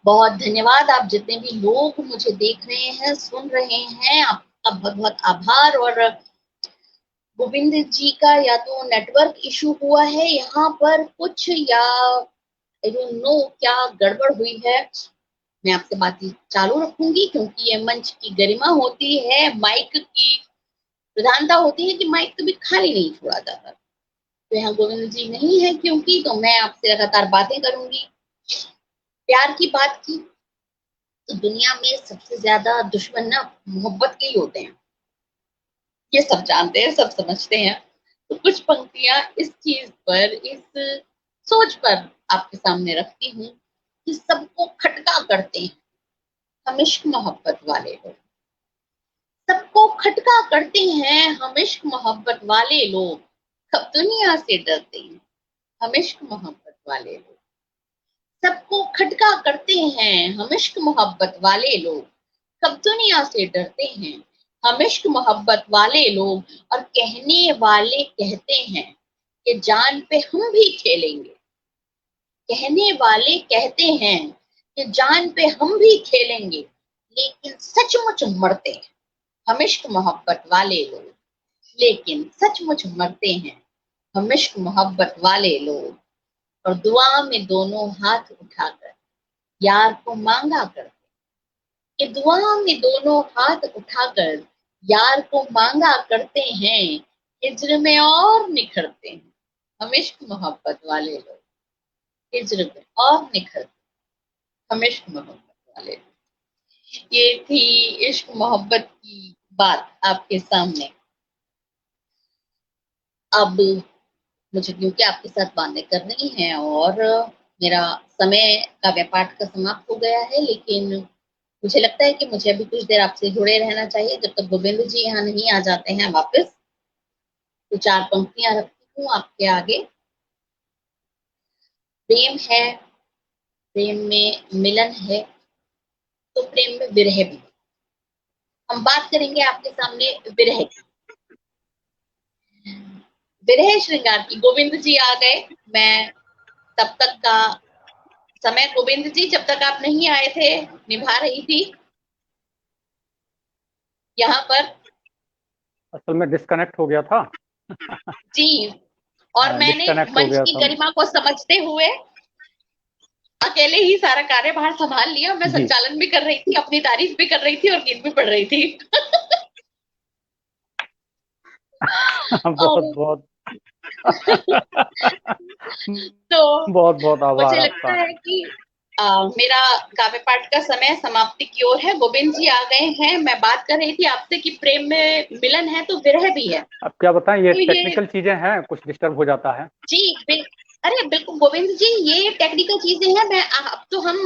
बहुत धन्यवाद आप जितने भी लोग मुझे देख रहे हैं, सुन रहे हैं, आपका बहुत बहुत आभार। और गोविंद जी का या तो नेटवर्क इशू हुआ है यहाँ पर कुछ, या आई डोंट नो क्या गड़बड़ हुई है। मैं आपसे बातचीत चालू रखूंगी क्योंकि ये मंच की गरिमा होती है, माइक की प्रधानता होती है कि माइक कभी खाली नहीं छोड़ा जाता। तो यहाँ गोविंद जी नहीं है क्योंकि, तो मैं आपसे लगातार बातें करूंगी। प्यार की बात की तो दुनिया में सबसे ज्यादा दुश्मन ना मोहब्बत के ही होते हैं, ये सब जानते हैं, सब समझते हैं। तो कुछ पंक्तियां इस चीज पर, इस सोच पर आपके सामने रखती हूँ कि सबको खटका करते हैं हम इश्क मोहब्बत वाले लोग। सबको खटका करते हैं हम इश्क मोहब्बत वाले लोग। कब दुनिया से डरते हैं हम इश्क मोहब्बत वाले लोग। सबको खटका करते हैं हम इश्क मोहब्बत वाले लोग। कब दुनिया से डरते हैं हम इश्क मोहब्बत वाले लोग। और कहने वाले कहते हैं कि जान पे हम भी खेलेंगे। कहने वाले कहते हैं कि जान पे हम भी खेलेंगे, लेकिन सचमुच मरते हैं हम इश्क मोहब्बत वाले लोग। लेकिन सचमुच मरते हैं हम इश्क मोहब्बत वाले लोग। और दुआ में दोनों हाथ उठाकर यार को मांगा करते, कि दुआ में दोनों हाथ उठाकर यार को मांगा करते हैं, हिज्र में और निखरते हैं। हम इश्क मोहब्बत वाले लोग हिज्र में और निखरते, हम इश्क मोहब्बत वाले लोग। ये थी इश्क मोहब्बत की बात आपके सामने। अब मुझे क्योंकि आपके साथ बातें करनी है और मेरा समय काव्य पाठ का समाप्त हो गया है, लेकिन मुझे लगता है कि मुझे अभी कुछ देर आपसे जुड़े रहना चाहिए जब तक गोविंद जी यहाँ नहीं आ जाते हैं वापस। तो 4 पंक्तियां रखती हूँ आपके आगे। प्रेम है, प्रेम में मिलन है, तो प्रेम में विरह भी। हम बात करेंगे आपके सामने विरह की, विरह श्रृंगार की। गोविंद जी आ गए, मैं तब तक का समय गोविंद जी जब तक आप नहीं आए थे निभा रही थी यहाँ पर। असल में डिस्कनेक्ट हो गया था। जी, और मैंने डिस्कनेक्ट हो मंच गया की था। गरिमा को समझते हुए अकेले ही सारा कार्यभार संभाल लिया। मैं जी। संचालन भी कर रही थी, अपनी तारीफ भी कर रही थी और गीत भी पढ़ रही थी। बहुत बहुत तो बहुत बहुत मुझे आभार लगता आपका। है कि मेरा काव्य पाठ का समय समाप्ति की ओर है। गोविंद जी आ गए हैं। मैं बात कर रही थी आपसे कि प्रेम में मिलन है तो विरह भी है। अब क्या बताएं, ये तो ये टेक्निकल चीजें हैं, कुछ डिस्टर्ब हो जाता है। जी अरे बिल्कुल गोविंद जी, ये टेक्निकल चीजें हैं। मैं अब तो हम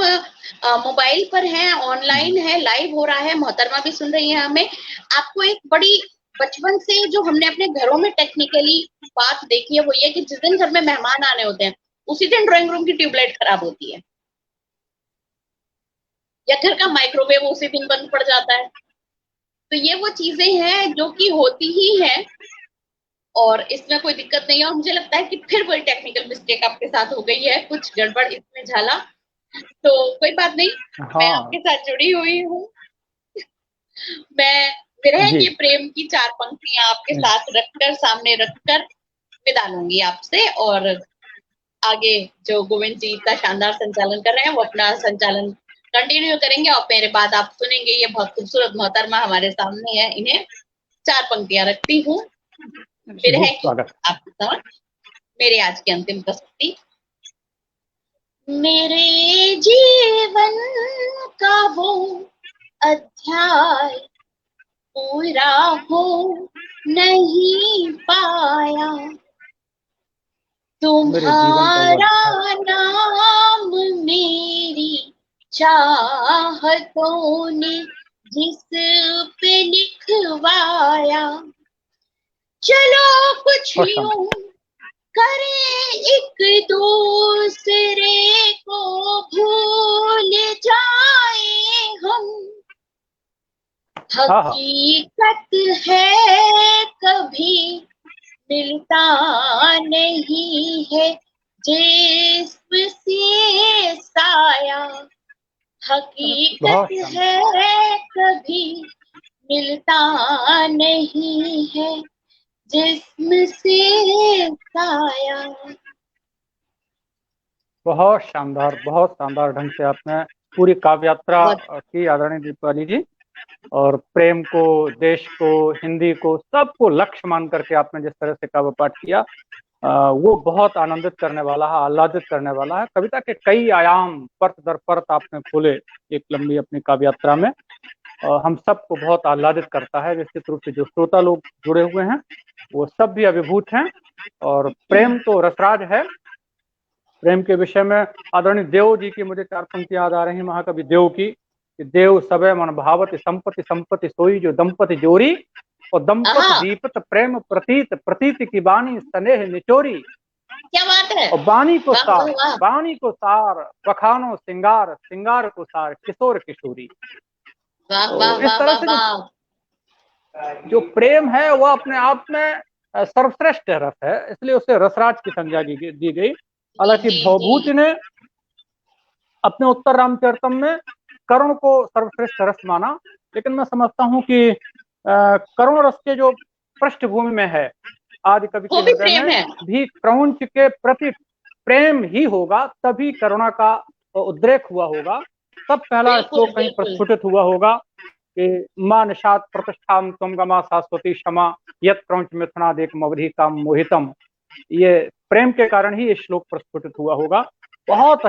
मोबाइल पर हैं, ऑनलाइन है, लाइव हो रहा है, मोहतरमा भी सुन रही है हमें। आपको एक बड़ी बचपन से जो हमने अपने घरों में टेक्निकली बात देखी है वो ये कि जिस दिन घर में मेहमान आने होते हैं उसी दिन ड्राइंग रूम की ट्यूबलाइट खराब होती है, या घर का माइक्रोवेव उसी दिन बंद पड़ जाता है। तो ये वो चीजें हैं जो कि होती ही हैं और इसमें कोई दिक्कत नहीं है। और मुझे लगता है कि फिर कोई टेक्निकल मिस्टेक आपके साथ हो गई है, कुछ गड़बड़ इसमें झाला, तो कोई बात नहीं। मैं हाँ आपके साथ जुड़ी हुई हूँ। मैं विरह जी। के प्रेम की 4 पंक्तियां आपके साथ रखकर, सामने रखकर विदा लूंगी आपसे। और आगे जो गोविंद जी इतना शानदार संचालन कर रहे हैं वो अपना संचालन कंटिन्यू करेंगे और मेरे बाद आप सुनेंगे। ये बहुत खूबसूरत मोहतरमा हमारे सामने है, इन्हें 4 पंक्तियां रखती हूँ जी विरह की स्वागत। आपके समझ। मेरे आज की अंतिम प्रस्तुति। मेरे जीवन का वो अध्याय पूरा हो नहीं पाया, मेरे जीवन का वो तुम्हारा अध्याय। नाम मेरी चाहतों ने जिस पे लिखवाया, चलो कुछ बहुत शानदार। यूं करें एक दूसरे को भूल जाए हम, हाँ हाँ। हकीकत है कभी मिलता नहीं है जिस्म से साया, बहुत हकीकत शानदार। है कभी मिलता नहीं है जिस्म से साया। बहुत शानदार ढंग से आपने पूरी काव्य यात्रा बहुत की आदरणीय दीपाली जी। और प्रेम को, देश को, हिंदी को, सबको लक्ष्य मान करके आपने जिस तरह से काव्य पाठ किया, वो बहुत आनंदित करने वाला है, आह्लादित करने वाला है। कविता के कई आयाम परत दर परत आपने खोले एक लंबी अपनी काव्य यात्रा में। हम सबको बहुत आह्लादित करता है। निश्चित रूप से जो श्रोता लोग जुड़े हुए हैं वो सब भी अभिभूत हैं। और प्रेम तो रसराज है। प्रेम के विषय में आदरणीय देव जी की मुझे 4 पंक्ति याद आ रही है, महाकवि देव की, कि देव सबे मन भावत संपत्ति संपत्ति सोई जो दंपति जोरी, और दंपत हाँ, दीपत प्रेम प्रतीत प्रतीत की बानी स्नेह निचोरी, क्या बात है। और बानी को वाह वाह सार, वाह बानी को सार बखानो सिंगार, सिंगार को सार किशोर किशोरी। वाह वाह तो इस वाह तरह वाह से वाह। जो प्रेम है वह अपने आप में सर्वश्रेष्ठ रस है, इसलिए उसे रसराज की संज्ञा दी गई। जी हालांकि जी जी। भवभूति ने अपने उत्तर रामचरितम में करुण को सर्वश्रेष्ठ रस माना, लेकिन मैं समझता हूं कि करुण रस के जो पृष्ठभूमि में है, आदि कवि के वो भी हृदय प्रेम में है। भी क्रौंच के प्रति प्रेम ही होगा, तभी करुणा का उद्रेक हुआ होगा। तब पहला बिल्कुल श्लोक कहीं बिल्कुल प्रस्फुटित हुआ होगा कि मां निषाद प्रतिष्ठाम त्वं गमा शाश्वती क्षमा यत् क्रौंच मिथुनादेक मवधि काम मोहितम। ये प्रेम के कारण ही ये श्लोक प्रस्फुटित हुआ होगा। बहुत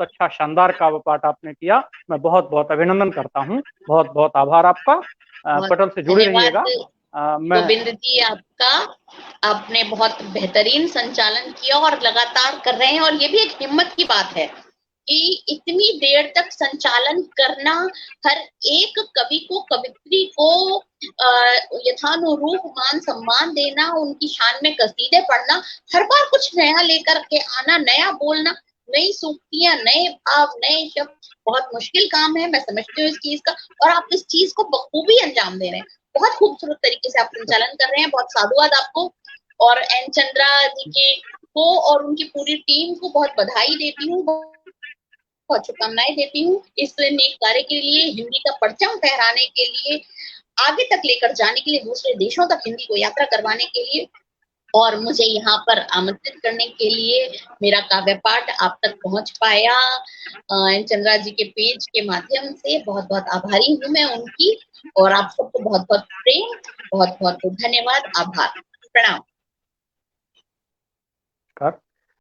अच्छा शानदार काव्य पाठ आपने किया। मैं बहुत बहुत अभिनंदन करता हूँ। बहुत बहुत आभार आपका। बहुत पटल से जुड़े धन्यवाद रहिएगा। मैं गोविंद जी आपका। आपने बहुत बेहतरीन संचालन किया और लगातार कर रहे हैं, और ये भी एक हिम्मत की बात है कि इतनी देर तक संचालन करना, हर एक कवि को कवित्री को यथानुरूप मान सम्मान देना, उनकी शान में कसीदे पढ़ना, हर बार कुछ नया लेकर के आना, नया बोलना, नई सूक्तियां, नए भाव, नए शब्द, बहुत मुश्किल काम है, मैं समझती हूँ इस चीज का। और आप इस चीज को बखूबी अंजाम दे रहे हैं, बहुत खूबसूरत तरीके से आप संचालन कर रहे हैं। बहुत साधुवाद आपको और एन चंद्रा जी के को और उनकी पूरी टीम को बहुत बधाई देती हूँ, बहुत शुभकामनाएं देती हूँ इस नेक कार्य के लिए, हिंदी का परचम फहराने के लिए, आगे तक लेकर जाने के लिए, दूसरे देशों तक हिंदी को यात्रा करवाने के लिए, और मुझे यहाँ पर आमंत्रित करने के लिए। मेरा काव्य पाठ आप तक पहुंच पाया एन चंद्रा जी के पेज के माध्यम से। बहुत बहुत आभारी हूँ मैं उनकी, और आप सबको बहुत बहुत प्रेम, बहुत बहुत धन्यवाद, आभार, प्रणाम।